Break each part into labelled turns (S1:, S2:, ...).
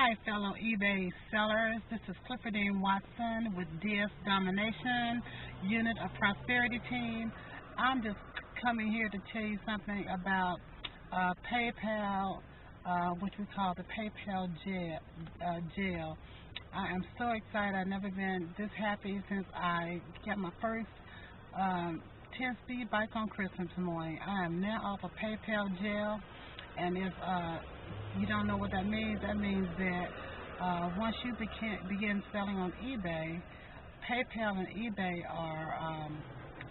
S1: Hi, fellow eBay sellers. This is Cliffordine Watson with DS Domination, Unit of Prosperity Team. I'm just coming here to tell you something about PayPal, which we call the PayPal jail. I am so excited. I've never been this happy since I got my first 10-speed bike on Christmas morning. I am now off of PayPal jail, and if you don't know what that means that once you begin selling on eBay, PayPal and eBay are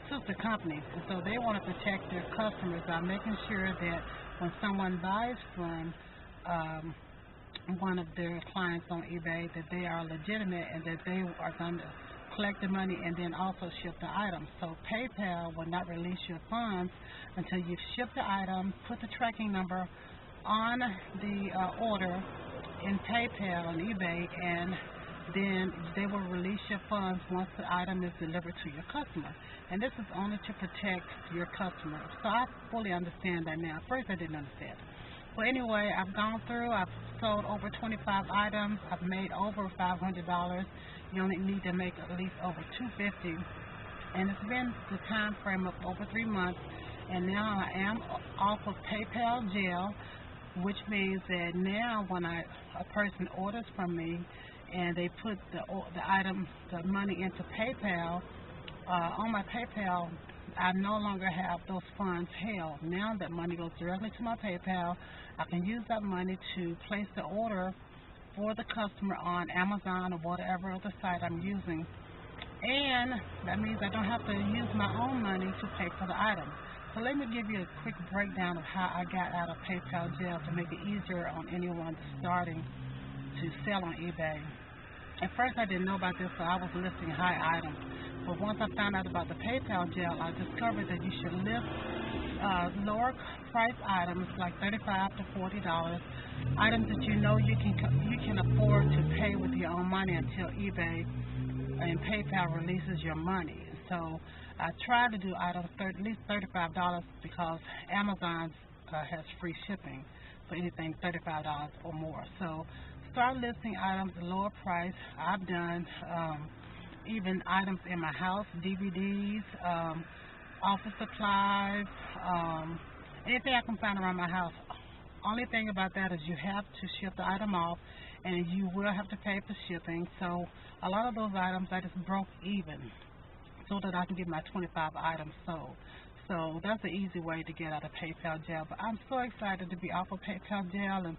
S1: sister companies, and so they want to protect their customers by making sure that when someone buys from one of their clients on eBay, that they are legitimate and that they are going to collect the money and then also ship the item. So PayPal will not release your funds until you've shipped the item, put the tracking number on the order in PayPal and eBay, and then they will release your funds once the item is delivered to your customer. And this is only to protect your customer. So I fully understand that now. At first I didn't understand. Well, anyway, I've gone through, I've sold over 25 items, I've made over $500. You only need to make at least over $250, and it's been the time frame of over 3 months, and now I am off of PayPal jail, which means that now when a person orders from me and they put the money into PayPal, on my PayPal, I no longer have those funds held. Now that money goes directly to my PayPal. I can use that money to place the order for the customer on Amazon or whatever other site I'm using, and that means I don't have to use my own money to pay for the item. So let me give you a quick breakdown of how I got out of PayPal jail to make it easier on anyone starting to sell on eBay. At first I didn't know about this, so I was listing high items. But once I found out about the PayPal jail, I discovered that you should list lower price items like $35 to $40, items that you know you can afford to pay with your own money until eBay and PayPal releases your money. So I try to do items at least $35 because Amazon has free shipping for anything $35 or more. So start listing items at lower price. I've done even items in my house, DVDs, office supplies, anything I can find around my house. Only thing about that is you have to ship the item off, and you will have to pay for shipping. So a lot of those items I just broke even so that I can get my 25 items sold. So that's the easy way to get out of PayPal jail. But I'm so excited to be off of PayPal jail, and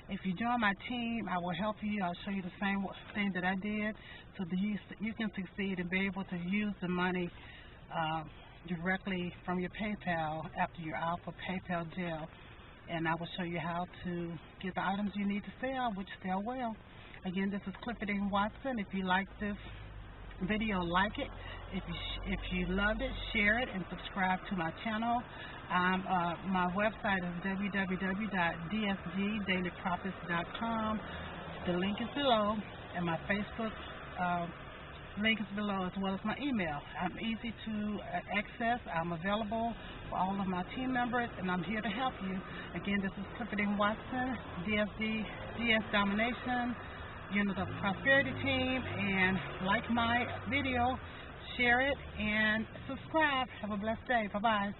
S1: if you join my team, I will help you. I'll show you the same thing that I did so that you can succeed and be able to use the money directly from your PayPal after you're out of PayPal jail. And I will show you how to get the items you need to sell, which sell well. Again, this is Cliffordine Watson. If you like this video, like it. If you loved it, share it and subscribe to my channel. My website is www.dsgdailyprofits.com. The link is below, and my Facebook link is below, as well as my email. I'm easy to access. I'm available for all of my team members, and I'm here to help you. Again, this is Cliffordine Watson, DS Domination, Unit of Prosperity Team, and like my video, share it, and subscribe. Have a blessed day. Bye-bye.